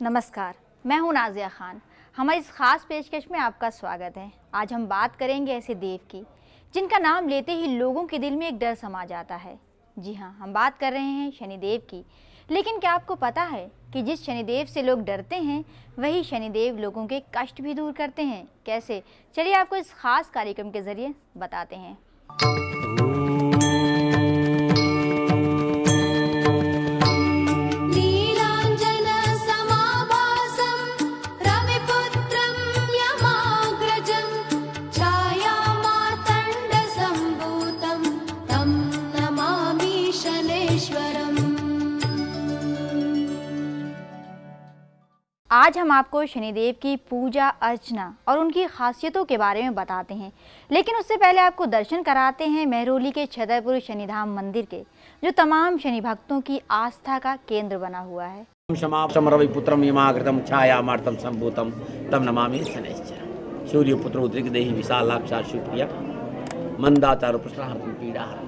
नमस्कार, मैं हूं नाज़िया खान। हमारी इस खास पेशकश में आपका स्वागत है। आज हम बात करेंगे ऐसे देव की जिनका नाम लेते ही लोगों के दिल में एक डर समा जाता है। जी हाँ, हम बात कर रहे हैं शनिदेव की। लेकिन क्या आपको पता है कि जिस शनिदेव से लोग डरते हैं वही शनिदेव लोगों के कष्ट भी दूर करते हैं? कैसे? चलिए आपको इस खास कार्यक्रम के जरिए बताते हैं। आज हम आपको शनिदेव की पूजा अर्चना और उनकी खासियतों के बारे में बताते हैं। लेकिन उससे पहले आपको दर्शन कराते हैं महरौली के छतरपुर शनिधाम मंदिर के, जो तमाम शनि भक्तों की आस्था का केंद्र बना हुआ है। रविपुत्रम यमाकृतम छायामार्तम संभूतम तम नमामि शनैश्चरम्। सूर्यपुत्र उद्रिक्देहि विशालाक्षा सुप्रिया मंदाचार प्रश्नहर्तुं पीडाहर्तुं।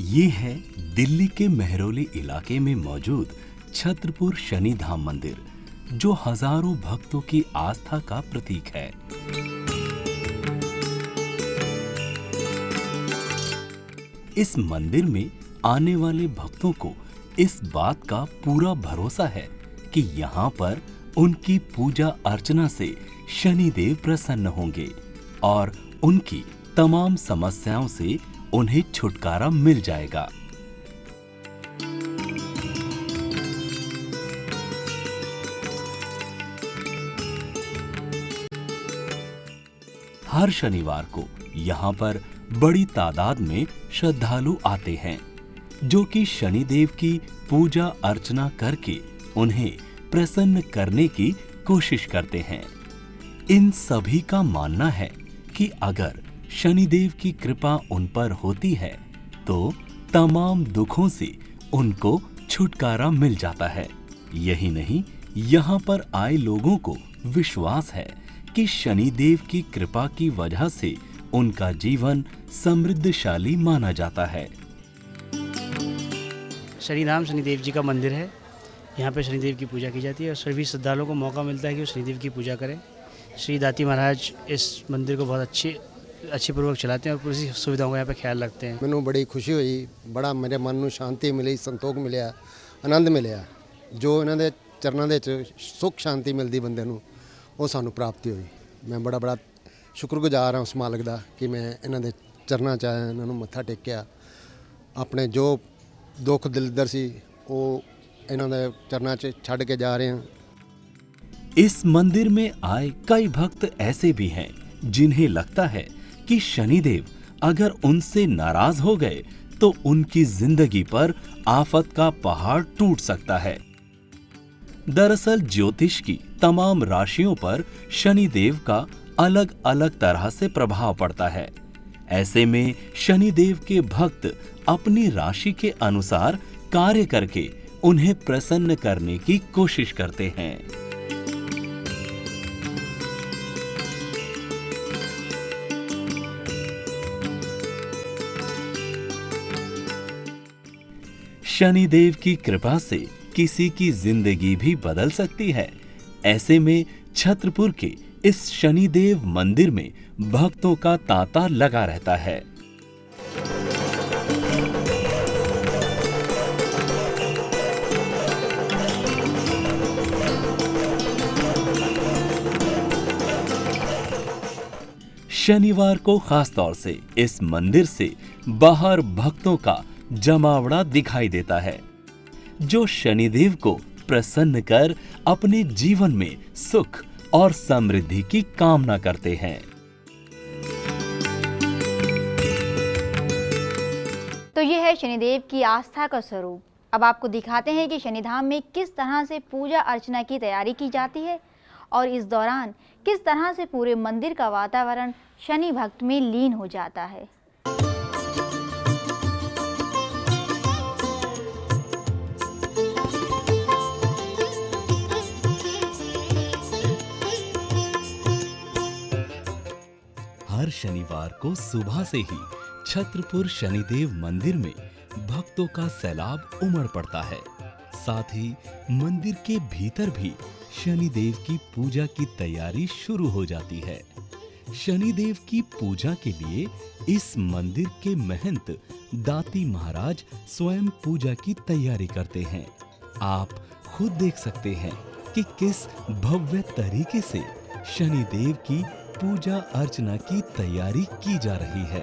ये है दिल्ली के महरौली इलाके में मौजूद छतरपुर शनिधाम मंदिर, जो हजारों भक्तों की आस्था का प्रतीक है। इस मंदिर में आने वाले भक्तों को इस बात का पूरा भरोसा है कि यहाँ पर उनकी पूजा अर्चना से शनिदेव प्रसन्न होंगे और उनकी तमाम समस्याओं से उन्हें छुटकारा मिल जाएगा। हर शनिवार को यहाँ पर बड़ी तादाद में श्रद्धालु आते हैं, जो कि शनिदेव की पूजा अर्चना करके उन्हें प्रसन्न करने की कोशिश करते हैं। इन सभी का मानना है कि अगर शनिदेव की कृपा उन पर होती है तो तमाम दुखों से उनको छुटकारा मिल जाता है। यही नहीं, यहाँ पर आए लोगों को विश्वास है कि शनिदेव की कृपा की वजह से उनका जीवन समृद्धशाली माना जाता है। शनिधाम शनिदेव जी का मंदिर है। यहाँ पे शनिदेव की पूजा की जाती है और सभी श्रद्धालुओं को मौका मिलता है कि वो शनिदेव की पूजा करें। श्री दाती महाराज इस मंदिर को बहुत अच्छी पूर्वक चलाते हैं और पूरी सुविधाओं का यहाँ पे ख्याल रखते हैं। मैनू बड़ी खुशी हुई, बड़ा मेरे मन ਨੂੰ शांति मिली, संतोख मिलिया, आनंद मिलिया। जो इन्हां दे चरनां दे च सुख शांति मिलती बंदे नूं, वो सानू प्राप्ति हुई। मैं बड़ा शुक्रगुजार हाँ उस मालक दा कि मैं इन्हां दे चरनां च आया, इन्हां नूं मत्था टेकिया। अपने जो दुख दिलदर सी वो इन्हां दे चरनां च छड्ड के जा रहे हैं। इस मंदिर में आए कई भक्त ऐसे भी हैं जिन्हें लगता है कि शनिदेव अगर उनसे नाराज हो गए तो उनकी जिंदगी पर आफत का पहाड़ टूट सकता है। दरअसल ज्योतिष की तमाम राशियों पर शनिदेव का अलग अलग तरह से प्रभाव पड़ता है। ऐसे में शनिदेव के भक्त अपनी राशि के अनुसार कार्य करके उन्हें प्रसन्न करने की कोशिश करते हैं। शनिदेव की कृपा से किसी की जिंदगी भी बदल सकती है। ऐसे में छतरपुर के इस शनिदेव मंदिर में भक्तों का तांता लगा रहता है। शनिवार को खासतौर से इस मंदिर से बाहर भक्तों का जमावड़ा दिखाई देता है, जो शनिदेव को प्रसन्न कर अपने जीवन में सुख और समृद्धि की कामना करते हैं। तो ये है शनिदेव की आस्था का स्वरूप। अब आपको दिखाते हैं कि शनिधाम में किस तरह से पूजा अर्चना की तैयारी की जाती है और इस दौरान किस तरह से पूरे मंदिर का वातावरण शनि भक्त में लीन हो जाता है। शनिवार को सुबह से ही छत्रपुर शनिदेव मंदिर में भक्तों का सैलाब उमड़ पड़ता है। साथ ही मंदिर के भीतर भी शनिदेव की पूजा की तैयारी शुरू हो जाती है। शनिदेव की पूजा के लिए इस मंदिर के महंत दाती महाराज स्वयं पूजा की तैयारी करते हैं। आप खुद देख सकते हैं कि किस भव्य तरीके से शनिदेव की पूजा अर्चना की तैयारी की जा रही है।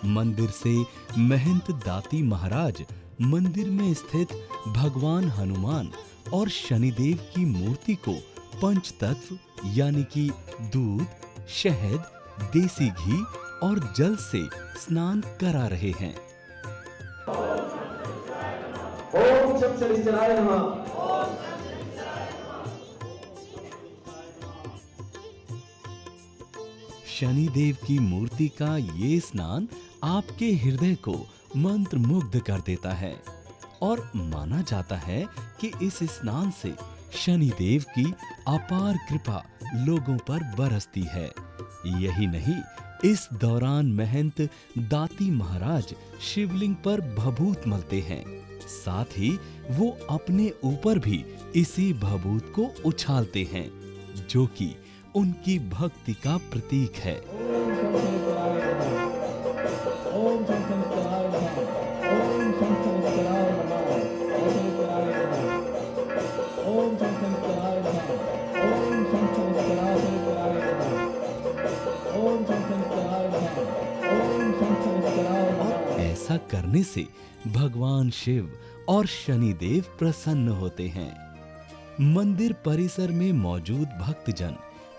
मंदिर से महंत दाती महाराज मंदिर में स्थित भगवान हनुमान और शनिदेव की मूर्ति को पंचतत्व यानी कि दूध, शहद, देसी घी और जल से स्नान करा रहे हैं। ओम शम शनिश्चराय नमः। शनिदेव की मूर्ति का ये स्नान आपके हृदय को मंत्र मुग्ध कर देता है और माना जाता है कि इस स्नान से शनिदेव की अपार कृपा लोगों पर बरसती है। यही नहीं, इस दौरान महंत दाती महाराज शिवलिंग पर भभूत मलते हैं। साथ ही वो अपने ऊपर भी इसी भभूत को उछालते हैं, जो कि उनकी भक्ति का प्रतीक है। ओम शम शनिश्चराय नमः। ओम शम शनिश्चराय नमः। ओम शम शनिश्चराय नमः। ओम शम शनिश्चराय नमः। ओम शम शनिश्चराय नमः। ओम शम शनिश्चराय नमः। ऐसा करने से भगवान शिव और शनिदेव प्रसन्न होते हैं। मंदिर परिसर में मौजूद भक्तजन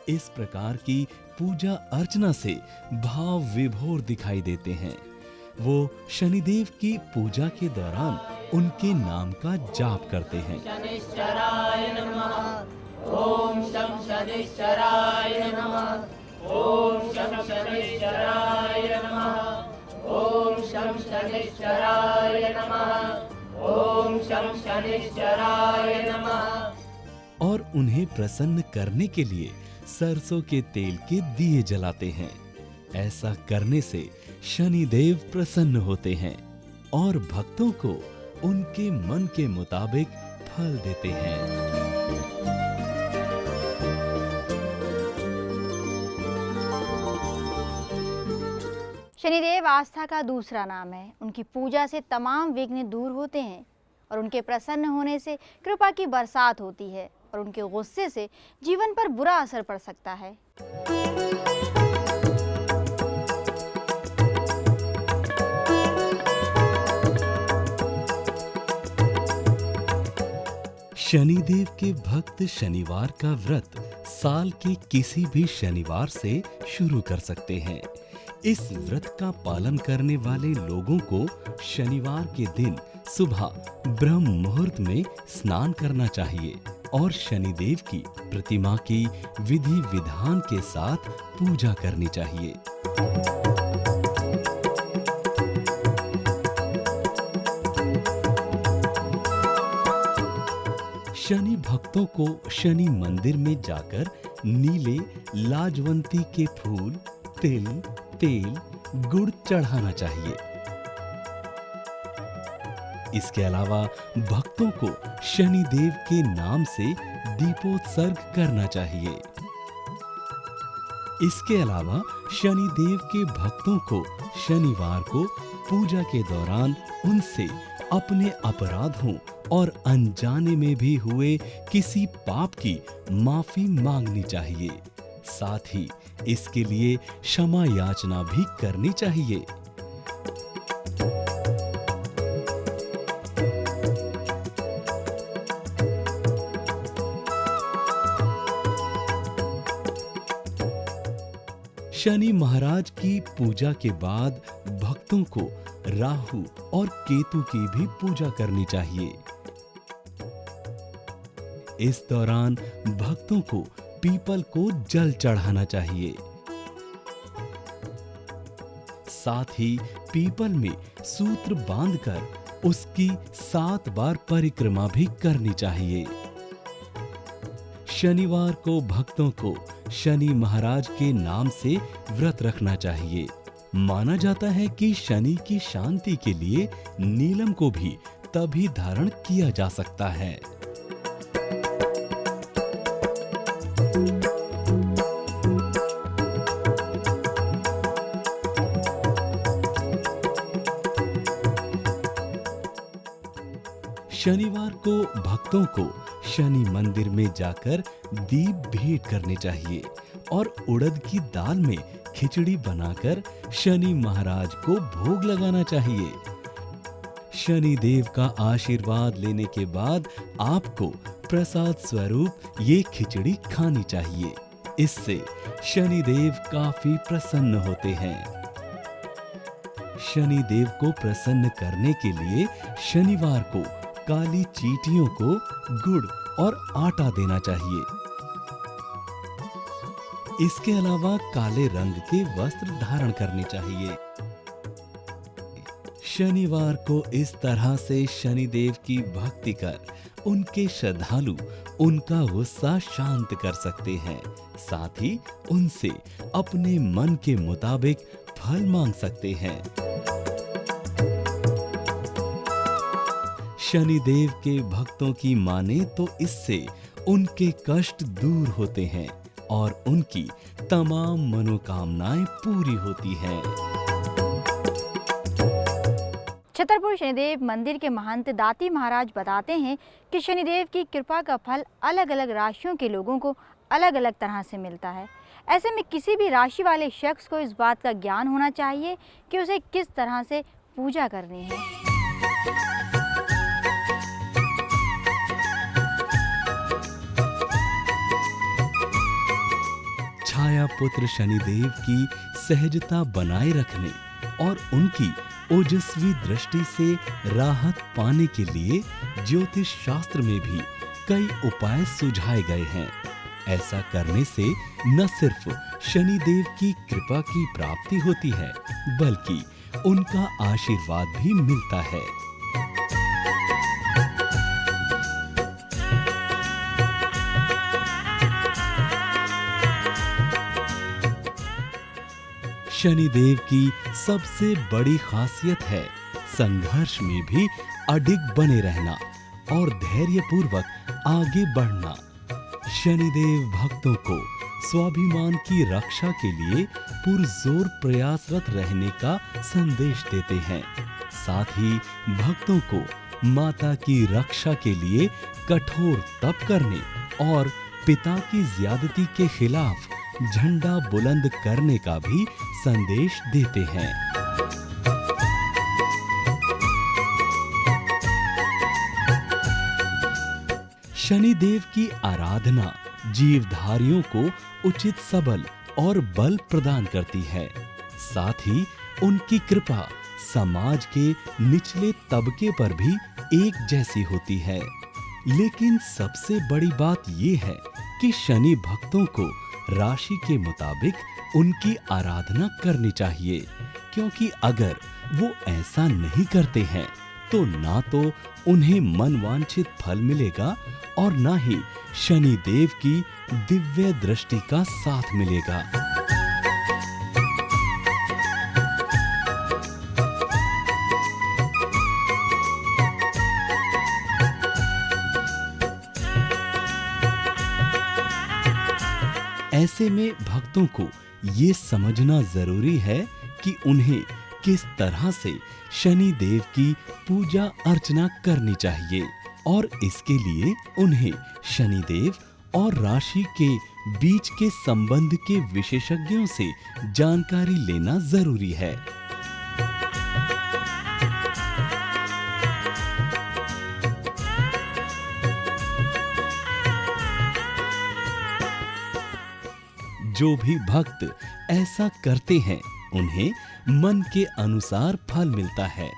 इस प्रकार की पूजा अर्चना से भाव विभोर दिखाई देते हैं। वो शनिदेव की पूजा के दौरान उनके नाम का जाप करते हैं। शनिश्चराय नमः। ओम शम शनिश्चराय नमः। ओम शम शनिश्चराय नमः। ओम शम शनिश्चराय नमः। ओम शम शनिश्चराय नमः। और उन्हें प्रसन्न करने के लिए सरसों के तेल के दिए जलाते हैं। ऐसा करने से शनिदेव प्रसन्न होते हैं और भक्तों को उनके मन के मुताबिक फल देते हैं। शनिदेव आस्था का दूसरा नाम है। उनकी पूजा से तमाम विघ्न दूर होते हैं और उनके प्रसन्न होने से कृपा की बरसात होती है और उनके गुस्से से जीवन पर बुरा असर पड़ सकता है। शनिदेव के भक्त शनिवार का व्रत साल के किसी भी शनिवार से शुरू कर सकते हैं। इस व्रत का पालन करने वाले लोगों को शनिवार के दिन सुबह ब्रह्म मुहूर्त में स्नान करना चाहिए और शनिदेव की प्रतिमा की विधि विधान के साथ पूजा करनी चाहिए। शनि भक्तों को शनि मंदिर में जाकर नीले लाजवंती के फूल, तिल, तेल, गुड़ चढ़ाना चाहिए। इसके अलावा भक्तों को शनिदेव के नाम से दीपोत्सर्ग करना चाहिए। इसके अलावा शनिदेव के भक्तों को शनिवार को पूजा के दौरान उनसे अपने अपराधों और अनजाने में भी हुए किसी पाप की माफी मांगनी चाहिए। साथ ही इसके लिए क्षमा याचना भी करनी चाहिए। शनि महाराज की पूजा के बाद भक्तों को राहु और केतु की भी पूजा करनी चाहिए। इस दौरान भक्तों को पीपल को जल चढ़ाना चाहिए। साथ ही पीपल में सूत्र बांधकर उसकी 7 बार परिक्रमा भी करनी चाहिए। शनिवार को भक्तों को शनि महाराज के नाम से व्रत रखना चाहिए। माना जाता है कि शनि की शांति के लिए नीलम को भी तभी धारण किया जा सकता है। शनिवार को भक्तों को शनि मंदिर में जाकर दीप भेंट करने चाहिए और उड़द की दाल में खिचड़ी बनाकर शनि महाराज को भोग लगाना चाहिए। शनि देव का आशीर्वाद लेने के बाद आपको प्रसाद स्वरूप ये खिचड़ी खानी चाहिए। इससे शनि देव काफी प्रसन्न होते हैं। शनि देव को प्रसन्न करने के लिए शनिवार को काली चींटियों को गुड़ और आटा देना चाहिए। इसके अलावा काले रंग के वस्त्र धारण करने चाहिए। शनिवार को इस तरह से शनिदेव की भक्ति कर उनके श्रद्धालु उनका गुस्सा शांत कर सकते हैं। साथ ही उनसे अपने मन के मुताबिक फल मांग सकते हैं। शनिदेव के भक्तों की माने तो इससे उनके कष्ट दूर होते हैं और उनकी तमाम मनोकामनाएं पूरी होती हैं। छतरपुर शनिदेव मंदिर के महंत दाती महाराज बताते हैं कि शनिदेव की कृपा का फल अलग अलग राशियों के लोगों को अलग अलग तरह से मिलता है। ऐसे में किसी भी राशि वाले शख्स को इस बात का ज्ञान होना चाहिए कि उसे किस तरह से पूजा करनी है। छाया पुत्र शनिदेव की सहजता बनाए रखने और उनकी ओजस्वी दृष्टि से राहत पाने के लिए ज्योतिष शास्त्र में भी कई उपाय सुझाए गए हैं। ऐसा करने से न सिर्फ शनिदेव की कृपा की प्राप्ति होती है, बल्कि उनका आशीर्वाद भी मिलता है। शनिदेव की सबसे बड़ी खासियत है संघर्ष में भी अडिग बने रहना और धैर्यपूर्वक आगे बढ़ना। शनिदेव भक्तों को स्वाभिमान की रक्षा के लिए पुरजोर प्रयासरत रहने का संदेश देते हैं। साथ ही भक्तों को माता की रक्षा के लिए कठोर तप करने और पिता की ज्यादती के खिलाफ झंडा बुलंद करने का भी संदेश देते हैं। शनिदेव की आराधना जीवधारियों को उचित सबल और बल प्रदान करती है। साथ ही उनकी कृपा समाज के निचले तबके पर भी एक जैसी होती है। लेकिन सबसे बड़ी बात यह है कि शनि भक्तों को राशि के मुताबिक उनकी आराधना करनी चाहिए, क्योंकि अगर वो ऐसा नहीं करते हैं तो ना तो उन्हें मनवांछित फल मिलेगा और ना ही शनि देव की दिव्य दृष्टि का साथ मिलेगा। ऐसे में भक्तों को ये समझना जरूरी है कि उन्हें किस तरह से शनि देव की पूजा अर्चना करनी चाहिए और इसके लिए उन्हें शनि देव और राशि के बीच के संबंध के विशेषज्ञों से जानकारी लेना जरूरी है। जो भी भक्त ऐसा करते हैं उन्हें मन के अनुसार फल मिलता है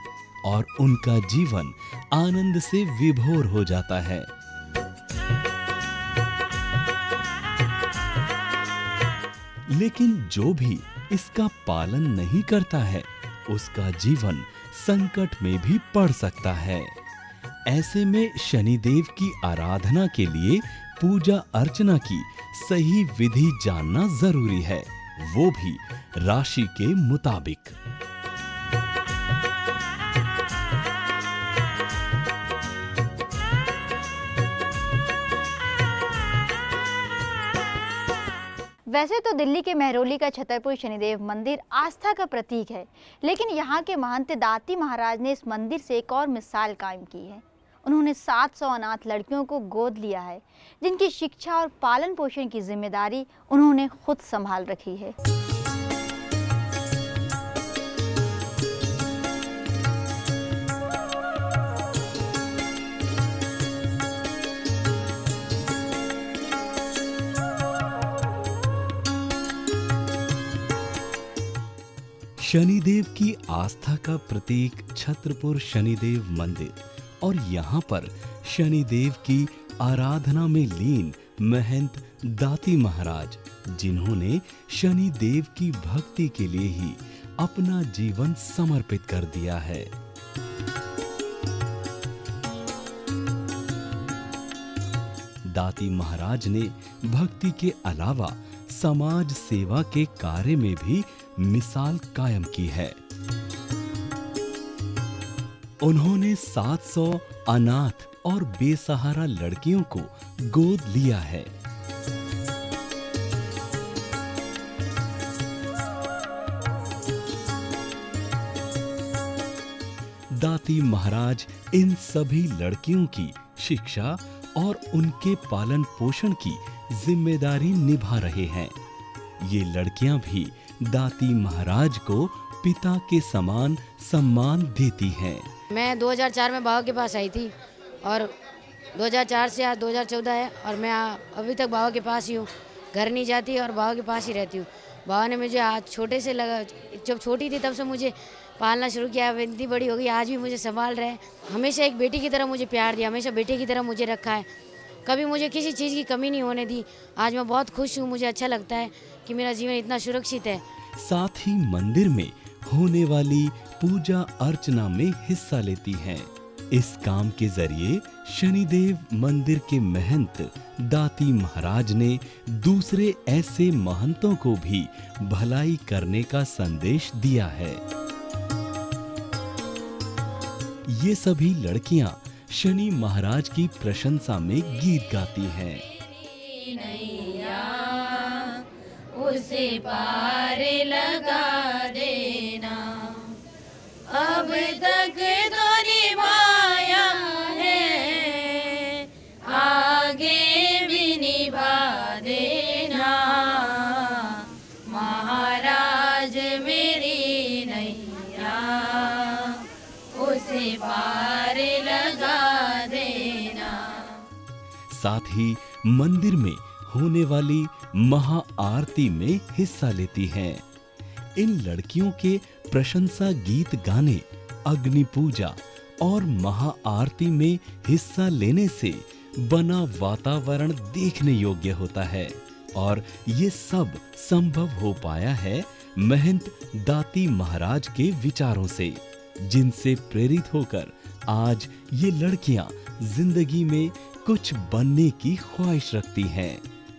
और उनका जीवन आनंद से विभोर हो जाता है। लेकिन जो भी इसका पालन नहीं करता है उसका जीवन संकट में भी पड़ सकता है। ऐसे में शनिदेव की आराधना के लिए पूजा अर्चना की सही विधि जानना जरूरी है, वो भी राशि के मुताबिक। वैसे तो दिल्ली के मेहरौली का छतरपुर शनिदेव मंदिर आस्था का प्रतीक है, लेकिन यहाँ के महंत दाती महाराज ने इस मंदिर से एक और मिसाल कायम की है। उन्होंने 700 अनाथ लड़कियों को गोद लिया है, जिनकी शिक्षा और पालन पोषण की जिम्मेदारी उन्होंने खुद संभाल रखी है। शनिदेव की आस्था का प्रतीक छतरपुर शनिदेव मंदिर और यहाँ पर शनिदेव की आराधना में लीन महंत दाती महाराज, जिन्होंने शनिदेव की भक्ति के लिए ही अपना जीवन समर्पित कर दिया है। दाती महाराज ने भक्ति के अलावा समाज सेवा के कार्य में भी मिसाल कायम की है। उन्होंने 700 अनाथ और बेसहारा लड़कियों को गोद लिया है। दाती महाराज इन सभी लड़कियों की शिक्षा और उनके पालन पोषण की जिम्मेदारी निभा रहे हैं। ये लड़कियां भी दाती महाराज को पिता के समान सम्मान देती हैं। मैं 2004 में बाबा के पास आई थी और 2004 से आज 2014 है और मैं अभी तक बाबा के पास ही हूँ। घर नहीं जाती और बाबा के पास ही रहती हूँ। बाबा ने मुझे आज छोटे से लगा, जब छोटी थी तब से मुझे पालना शुरू किया। अब इतनी बड़ी हो गई, आज भी मुझे संभाल रहे हैं। हमेशा एक बेटी की तरह मुझे प्यार दिया, हमेशा बेटे की तरह मुझे रखा है। कभी मुझे किसी चीज़ की कमी नहीं होने दी। आज मैं बहुत खुश हूँ। मुझे अच्छा लगता है कि मेरा जीवन इतना सुरक्षित है। साथ ही मंदिर में होने वाली पूजा अर्चना में हिस्सा लेती हैं। इस काम के जरिए शनिदेव मंदिर के महंत दाती महाराज ने दूसरे ऐसे महंतों को भी भलाई करने का संदेश दिया है। ये सभी लड़कियां शनि महाराज की प्रशंसा में गीत गाती हैं। उसे पार लगा देना, अब तक तो निभाया है, आगे भी निभा देना। महाराज मेरी नैया, उसे पार लगा देना। साथ ही मंदिर में होने वाली महा आरती में हिस्सा लेती हैं। इन लड़कियों के प्रशंसा गीत गाने, अग्नि पूजा और महा आरती में हिस्सा लेने से बना वातावरण देखने योग्य होता है और ये सब संभव हो पाया है महंत दाती महाराज के विचारों से, जिनसे प्रेरित होकर आज ये लड़कियां जिंदगी में कुछ बनने की ख्वाहिश रखती हैं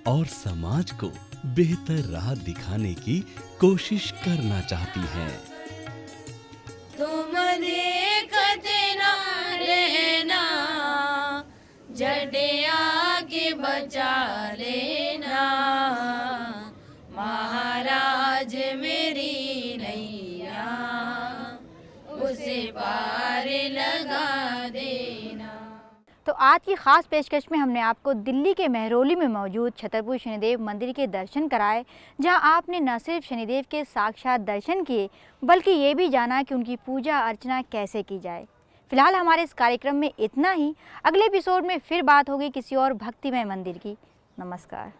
और समाज को बेहतर राह दिखाने की कोशिश करना चाहती हैं। तुम देखते ना रहना, जड़े आके बचा लेना। महाराज मेरी नैया, उसे पार लगा देना। तो आज की खास पेशकश में हमने आपको दिल्ली के मेहरौली में मौजूद छतरपुर शनिदेव मंदिर के दर्शन कराए, जहां आपने न सिर्फ शनिदेव के साक्षात दर्शन किए बल्कि ये भी जाना कि उनकी पूजा अर्चना कैसे की जाए। फिलहाल हमारे इस कार्यक्रम में इतना ही। अगले एपिसोड में फिर बात होगी किसी और भक्तिमय मंदिर की। नमस्कार।